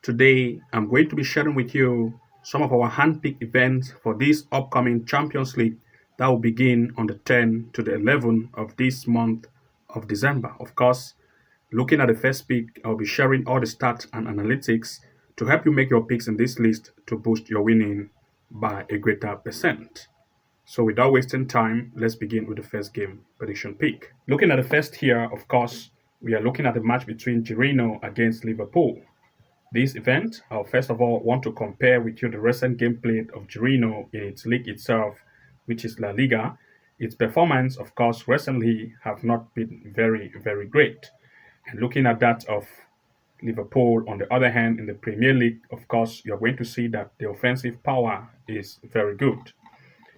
Today, I'm going to be sharing with you some of our hand-picked events for this upcoming Champions League that will begin on the 10th to the 11th of this month of December. Of course, looking at the first pick, I'll be sharing all the stats and analytics to help you make your picks in this list to boost your winning by a greater percent. So without wasting time, let's begin with the first game prediction pick. Looking at the first here, of course, we are looking at the match between Girino against Liverpool. This event, I'll first of all want to compare with you the recent gameplay of Girino in its league itself, which is La Liga. Its performance, of course, recently have not been very great. And looking at that of Liverpool, on the other hand, in the Premier League, of course, you're going to see that the offensive power is very good.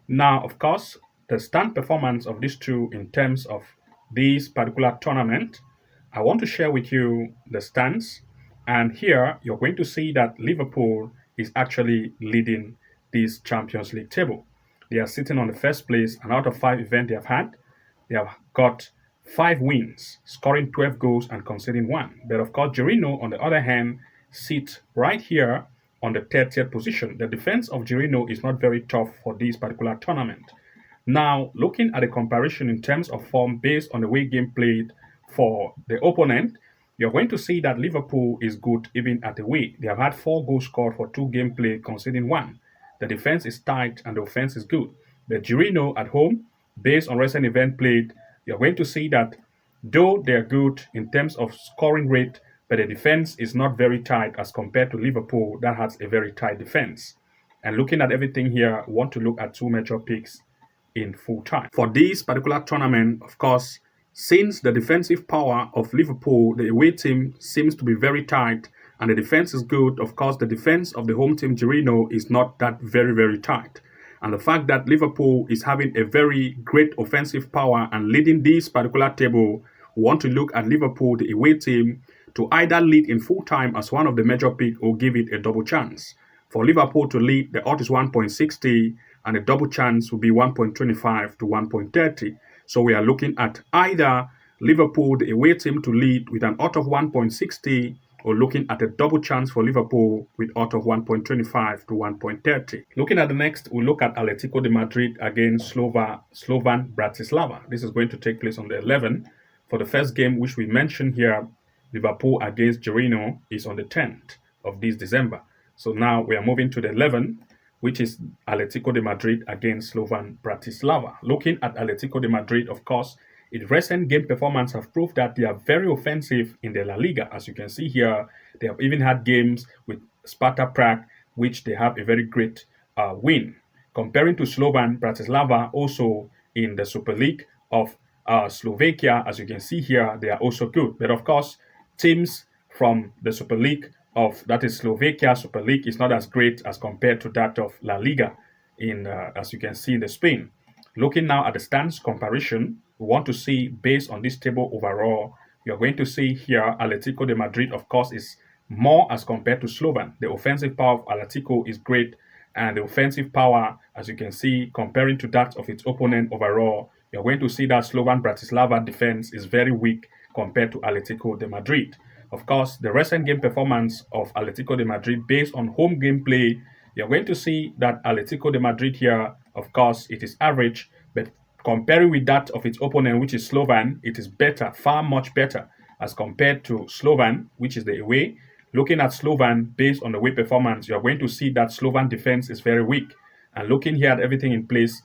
Now, of course, the stand performance of these two in terms of this particular tournament, I want to share with you the stands. And here you're going to see that Liverpool is actually leading this Champions League table. They are sitting on the first place, and out of 5 events they have had, they have got 5 wins, scoring 12 goals and conceding 1. But of course, Girino, on the other hand, sits right here on the 30th position. The defense of Girino is not very tough for this particular tournament. Now, looking at the comparison in terms of form based on the way game played for the opponent, you're going to see that Liverpool is good even at away. They have had 4 goals scored for 2 gameplay, conceding 1. The defense is tight and the offense is good. The Girino at home, based on recent event played, you're going to see that though they're good in terms of scoring rate, but the defense is not very tight as compared to Liverpool that has a very tight defense. And looking at everything here, we want to look at 2 major picks in full time. For this particular tournament, of course, since the defensive power of Liverpool, the away team seems to be very tight and the defense is good, of course, the defense of the home team Girino is not that very tight. And the fact that Liverpool is having a very great offensive power and leading this particular table, we want to look at Liverpool, the away team, to either lead in full time as one of the major pick or give it a double chance. For Liverpool to lead, the odds is 1.60 and the double chance will be 1.25 to 1.30. So we are looking at either Liverpool, the away team, to lead with an odds of 1.60 or looking at a double chance for Liverpool with odds of 1.25 to 1.30. Looking at the next, we'll look at Atletico de Madrid against Slovan Bratislava. This is going to take place on the 11th. For the first game, which we mentioned here, Liverpool against Girino, is on the 10th of this December. So now we are moving to the 11th, which is Atletico de Madrid against Slovan Bratislava. Looking at Atletico de Madrid, of course, its recent game performance have proved that they are very offensive in the La Liga. As you can see here, they have even had games with Sparta Prague, which they have a very great win. Comparing to Slovan Bratislava, also in the Super League of Slovakia, as you can see here, they are also good. But of course, teams from the Super League of, that is Slovakia Super League, is not as great as compared to that of La Liga in, as you can see in the Spain. Looking now at the stands comparison, we want to see based on this table overall, you're going to see here Atletico de Madrid, of course, is more as compared to Slovan. The offensive power of Atletico is great, and the offensive power, as you can see, comparing to that of its opponent overall, you're going to see that Slovan Bratislava defense is very weak compared to Atletico de Madrid. Of course, the recent game performance of Atletico de Madrid based on home gameplay, you're going to see that Atletico de Madrid here, of course, it is average, but comparing with that of its opponent, which is Slovan, it is better, far much better as compared to Slovan, which is the away. Looking at Slovan based on the away performance, you're going to see that Slovan defense is very weak. And looking here at everything in place,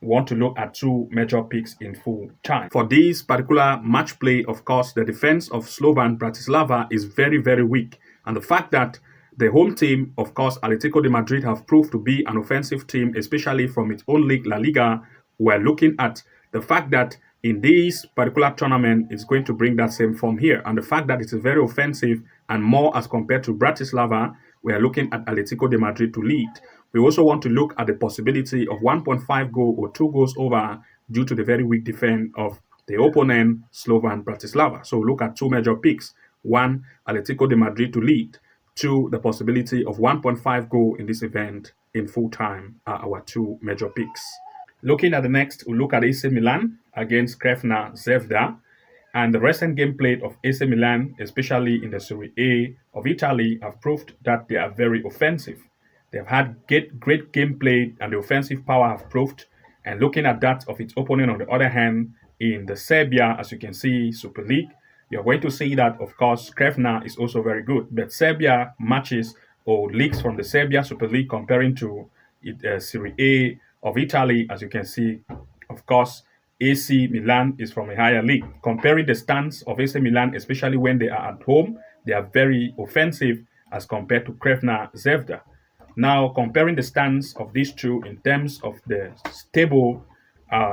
we want to look at 2 major picks in full time. For this particular match play, of course, the defense of Slovan Bratislava is very weak. And the fact that the home team, of course, Atletico de Madrid, have proved to be an offensive team, especially from its own league, La Liga. We're looking at the fact that in this particular tournament, it's going to bring that same form here. And the fact that it is very offensive and more as compared to Bratislava, we are looking at Atletico de Madrid to lead. We also want to look at the possibility of 1.5 goal or 2 goals over due to the very weak defense of the opponent, Slovan Bratislava. So look at 2 major picks. 1, Atletico de Madrid to lead. 2, the possibility of 1.5 goal in this event in full time are our 2 major picks. Looking at the next, we'll look at AC Milan against Crvena Zvezda. And the recent game played of AC Milan, especially in the Serie A of Italy, have proved that they are very offensive. They've had great gameplay and the offensive power have proved. And looking at that of its opponent on the other hand, in the Serbia, as you can see, Super League, you're going to see that, of course, Krevna is also very good. But Serbia matches or leagues from the Serbia Super League comparing to Serie A of Italy, as you can see, of course, AC Milan is from a higher league. Comparing the stance of AC Milan, especially when they are at home, they are very offensive as compared to Krevna Zvezda. Now, comparing the stance of these two in terms of the table,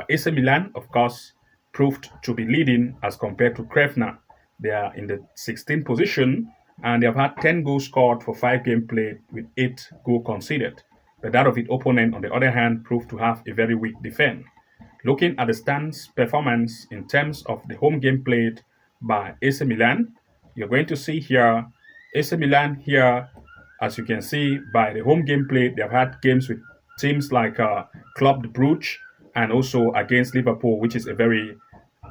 AC Milan, of course, proved to be leading as compared to Krevna. They are in the 16th position and they have had 10 goals scored for 5 games played with 8 goals conceded. But that of its opponent, on the other hand, proved to have a very weak defense. Looking at the stance performance in terms of the home game played by AC Milan, you're going to see here AC Milan here, as you can see by the home game played, they've had games with teams like Club Brugge and also against Liverpool, which is a very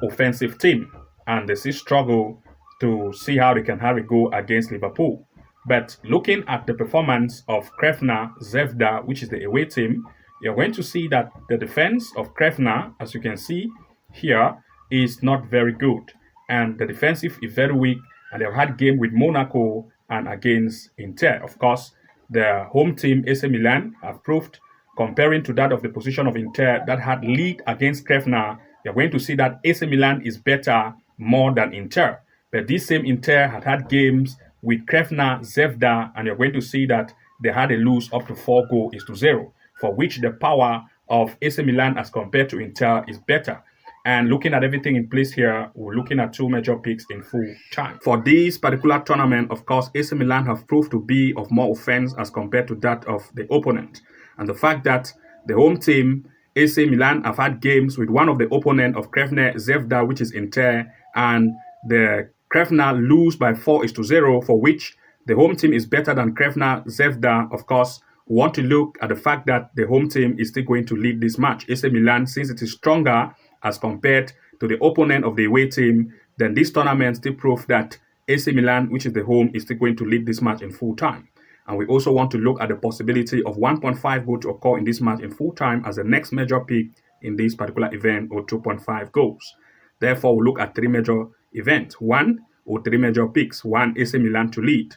offensive team. And they still struggle to see how they can have a go against Liverpool. But looking at the performance of Krevna Zvezda, which is the away team, you're going to see that the defense of Krevna, as you can see here, is not very good. And the defensive is very weak. And they've had game with Monaco and against Inter. Of course, the home team, AC Milan, have proved, comparing to that of the position of Inter that had lead against Krevna, you're going to see that AC Milan is better more than Inter. But this same Inter had games with Krevna Zvezda, and you're going to see that they had a lose up to 4 goals to 0, for which the power of AC Milan as compared to Inter is better. And looking at everything in place here, we're looking at 2 major picks in full time. For this particular tournament, of course, AC Milan have proved to be of more offense as compared to that of the opponent. And the fact that the home team, AC Milan, have had games with one of the opponent of Krevna Zvezda, which is Inter, and the Krevna lose by 4 to 0, for which the home team is better than Krevna Zvezda. Of course, we want to look at the fact that the home team is still going to lead this match. AC Milan, since it is stronger as compared to the opponent of the away team, then this tournament still proves that AC Milan, which is the home, is still going to lead this match in full time. And we also want to look at the possibility of 1.5 goals to occur in this match in full time as the next major pick in this particular event, or 2.5 goals. Therefore, we'll look at 3 major events. 1, or 3 major picks. 1, AC Milan to lead.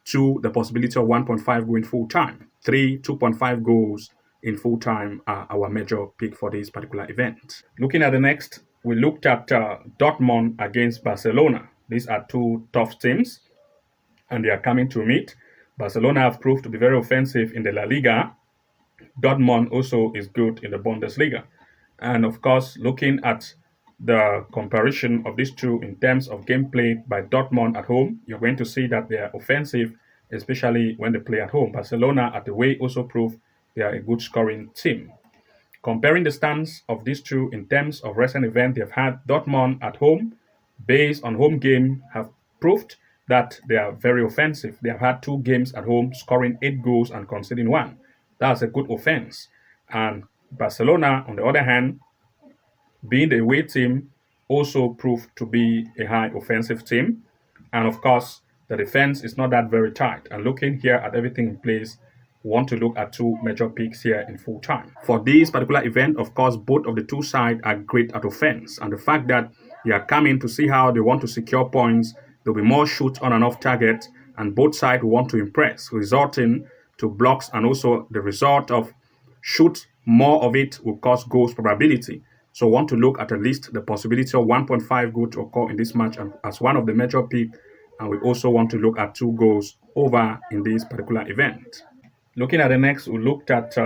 2, the possibility of 1.5 goal in full time. 3, 2.5 goals in full time are our major pick for this particular event. Looking at the next, we looked at Dortmund against Barcelona. These are 2 tough teams, and they are coming to meet. Barcelona have proved to be very offensive in the La Liga. Dortmund also is good in the Bundesliga. And of course, looking at the comparison of these two in terms of gameplay by Dortmund at home, you're going to see that they are offensive, especially when they play at home. Barcelona at the way also prove they are a good scoring team. Comparing the stance of these two in terms of recent events, they've had Dortmund at home, based on home game, have proved that they are very offensive. They have had 2 games at home, scoring 8 goals and conceding 1. That's a good offense. And Barcelona, on the other hand, being the away team, also proved to be a high offensive team. And of course, the defense is not that very tight. And looking here at everything in place, we want to look at 2 major picks here in full time. For this particular event, of course, both of the 2 sides are great at offense. And the fact that they are coming to see how they want to secure points, there'll be more shots on and off target, and both sides want to impress, resulting to blocks, and also the result of shoot more of it will cause goals probability. So want to look at least the possibility of 1.5 goals to occur in this match as one of the major picks, and we also want to look at 2 goals over in this particular event. Looking at the next, we looked at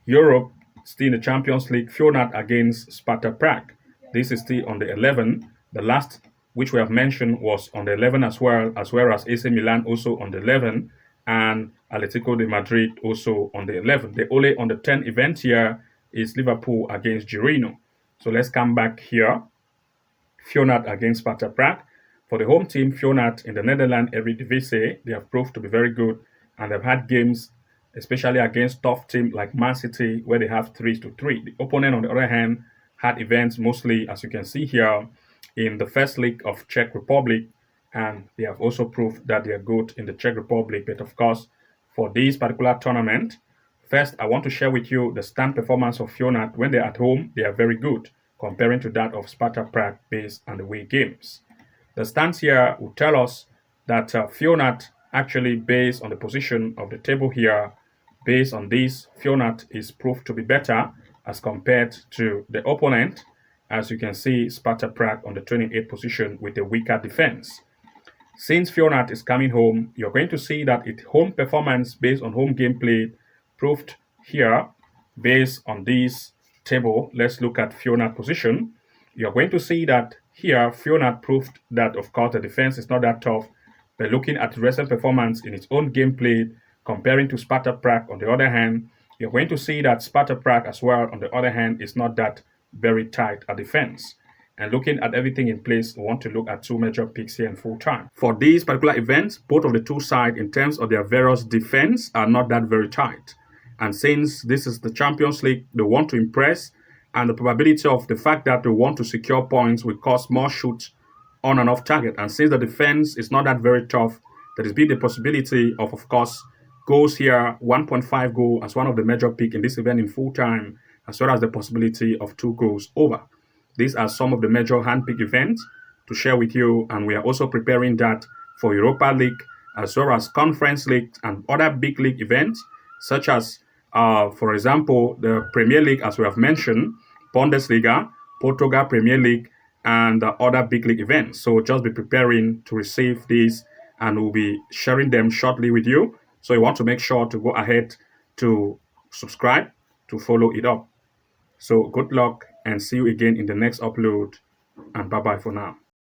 Europe, still in the Champions League, Feyenoord against Sparta Prague. This is still on the 11th. The last, which we have mentioned, was on the 11th as well as AC Milan also on the 11th, and Atletico de Madrid also on the 11th. The only on the 10th event here is Liverpool against Girona. So let's come back here. Feyenoord against Sparta Prague. For the home team, Feyenoord in the Netherlands, Eredivisie, they have proved to be very good, and they've had games, especially against tough teams like Man City, where they have 3-3. The opponent, on the other hand, had events mostly, as you can see here, in the first league of Czech Republic, and they have also proved that they are good in the Czech Republic. But of course, for this particular tournament, first I want to share with you the stand performance of Fionat. When they're at home, they are very good comparing to that of Sparta Prague based on the away games. The stats here will tell us that Fionat, actually based on the position of the table here, based on this, Fionat is proved to be better as compared to the opponent. As you can see, Sparta Prague on the 28th position with a weaker defense. Since Fionat is coming home, you're going to see that its home performance based on home gameplay proved here based on this table. Let's look at Fionat position. You're going to see that here Fionat proved that, of course, the defense is not that tough. But looking at recent performance in its own gameplay, comparing to Sparta Prague, on the other hand, you're going to see that Sparta Prague as well, on the other hand, is not that very tight a defense. And looking at everything in place, we want to look at two major picks here in full time. For these particular events, both of the two sides, in terms of their various defense, are not that very tight. And since this is the Champions League, they want to impress, and the probability of the fact that they want to secure points will cause more shoots on and off target. And since the defense is not that very tough, there is the possibility of course, goals here, 1.5 goal as one of the major pick in this event in full time, as well as the possibility of 2 goals over. These are some of the major handpicked events to share with you, and we are also preparing that for Europa League, as well as Conference League and other big league events, such as, for example, the Premier League, as we have mentioned, Bundesliga, Portugal Premier League, and other big league events. So just be preparing to receive these, and we'll be sharing them shortly with you. So you want to make sure to go ahead to subscribe to follow it up. So good luck and see you again in the next upload, and bye-bye for now.